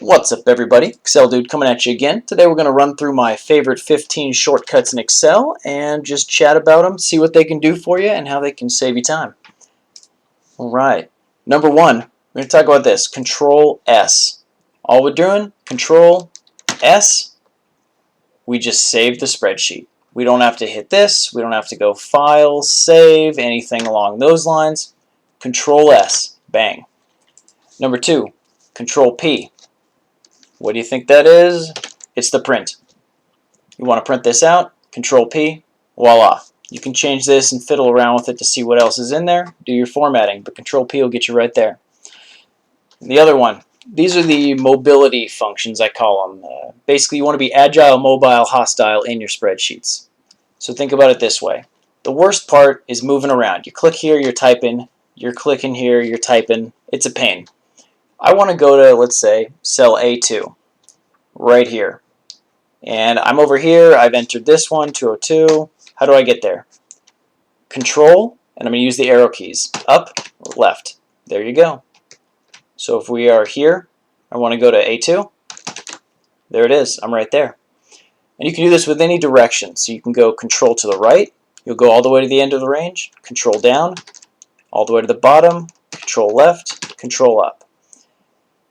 What's up, everybody? Excel Dude coming at you again. Today we're going to run through my favorite 15 shortcuts in Excel and just chat about them, see what they can do for you and how they can save you time. Alright, number one, we're going to talk about this, Control S. All we're doing, Control S, we just save the spreadsheet. We don't have to hit this, we don't have to go File, Save, anything along those lines. Control S, bang. Number two, Control P. What do you think that is? It's the print. You want to print this out, Control P, voila. You can change this and fiddle around with it to see what else is in there, do your formatting, but Control P will get you right there. And the other one, these are the mobility functions, I call them. Basically, you want to be agile, mobile, hostile in your spreadsheets. So think about it this way. The worst part is moving around. You click here, you're typing, you're clicking here, you're typing. It's a pain. I want to go to, let's say, cell A2, right here. And I'm over here, I've entered this one, 202. How do I get there? Control, and I'm going to use the arrow keys, up, left. There you go. So if we are here, I want to go to A2. There it is, I'm right there. And you can do this with any direction. So you can go Control to the right, you'll go all the way to the end of the range, Control down, all the way to the bottom, Control left, Control up.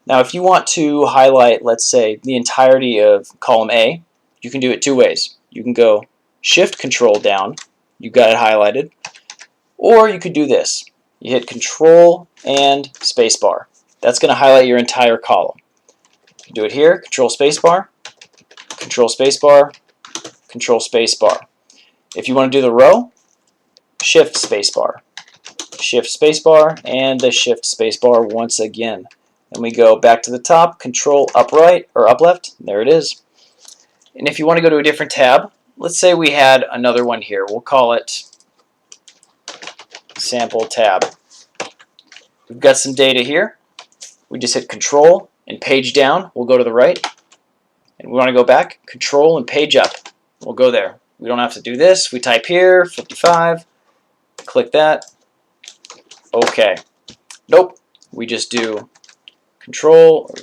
Now if you want to highlight, let's say, the entirety of column A, you can do it two ways. You can go Shift Control down, you got it highlighted, or you could do this. You hit Control and Spacebar. That's going to highlight your entire column. You do it here, Control Spacebar, Control Spacebar, Control Spacebar. If you want to do the row, Shift Spacebar, Shift Spacebar, and the Shift Spacebar once again. Then we go back to the top, Control up right or up left. There it is. And if you want to go to a different tab, let's say we had another one here. We'll call it Sample tab. We've got some data here. We just hit Control and page down. We'll go to the right. And we want to go back, Control and page up. We'll go there. We don't have to do this. We type here, 55. Click that. Okay. Nope. We just do Control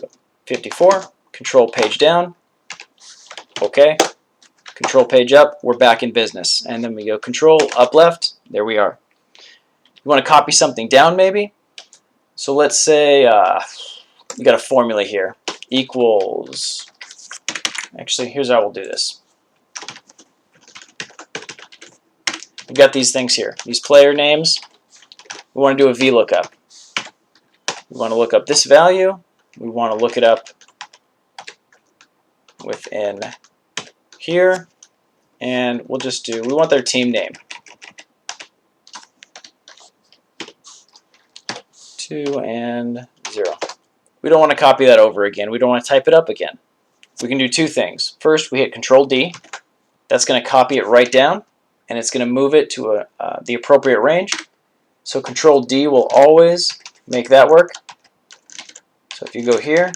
54, Control page down, okay, Control page up, we're back in business. And then we go Control up left, there we are. You want to copy something down maybe? So let's say you got a formula here, equals, actually here's how we'll do this. We've got these things here, these player names. We want to do a VLOOKUP. We want to look up this value. We want to look it up within here. And we'll just do, we want their team name. 2 and 0. We don't want to copy that over again. We don't want to type it up again. We can do two things. First, we hit Control D. That's going to copy it right down. And it's going to move it to the appropriate range. So Control D will always make that work. So if you go here,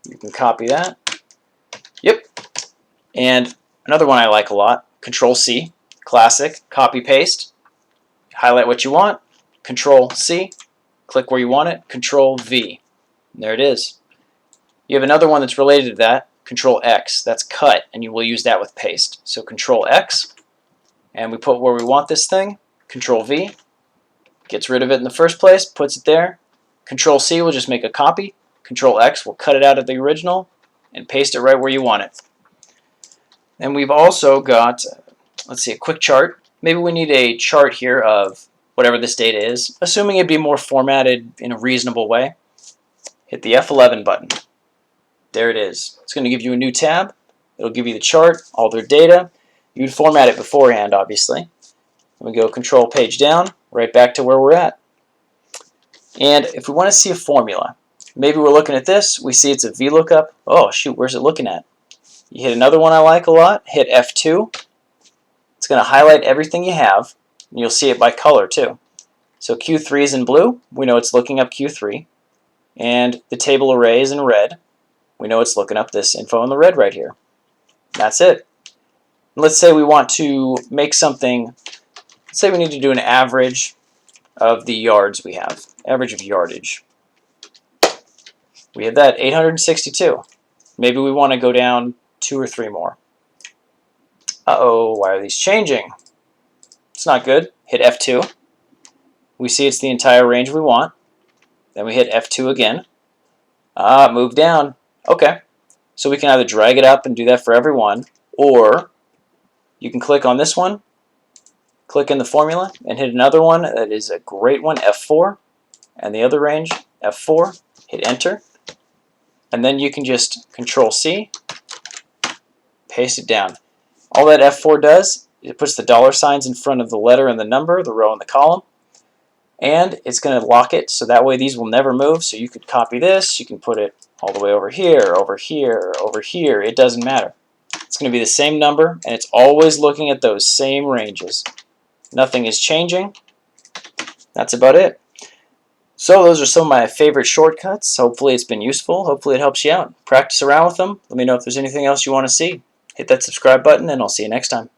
you can copy that. Yep. And another one I like a lot, Control C, classic, copy paste. Highlight what you want, Control C, click where you want it, Control V. And there it is. You have another one that's related to that, Control X, that's cut, and you will use that with paste. So Control X, and we put where we want this thing, Control V, gets rid of it in the first place, puts it there. Control C will just make a copy. Control X will cut it out of the original and paste it right where you want it. And we've also got, let's see, a quick chart. Maybe we need a chart here of whatever this data is, assuming it'd be more formatted in a reasonable way. Hit the F11 button. There it is. It's going to give you a new tab. It'll give you the chart, all their data. You'd format it beforehand, obviously. We go Control page down, right back to where we're at. And if we want to see a formula, maybe we're looking at this, we see it's a VLOOKUP. Oh shoot, where's it looking at? You hit another one I like a lot, hit F2. It's going to highlight everything you have, and you'll see it by color too. So Q3 is in blue, we know it's looking up Q3. And the table array is in red, we know it's looking up this info in the red right here. That's it. Let's say we want to make something, let's say we need to do an average of the yards we have, average of yardage. We have that, 862. Maybe we want to go down 2 or 3 more. Uh-oh, why are these changing? It's not good. Hit F2. We see it's the entire range we want. Then we hit F2 again. Move down. Okay. So we can either drag it up and do that for every one, or you can click on this one, click in the formula, and hit another one that is a great one, F4, and the other range, F4, hit enter, and then you can just Control-C, paste it down. All that F4 does, it puts the dollar signs in front of the letter and the number, the row and the column, and it's going to lock it, so that way these will never move. So you could copy this, you can put it all the way over here, over here, over here, it doesn't matter. It's going to be the same number, and it's always looking at those same ranges. Nothing is changing. That's about it. So those are some of my favorite shortcuts. Hopefully it's been useful. Hopefully it helps you out. Practice around with them. Let me know if there's anything else you want to see. Hit that subscribe button, and I'll see you next time.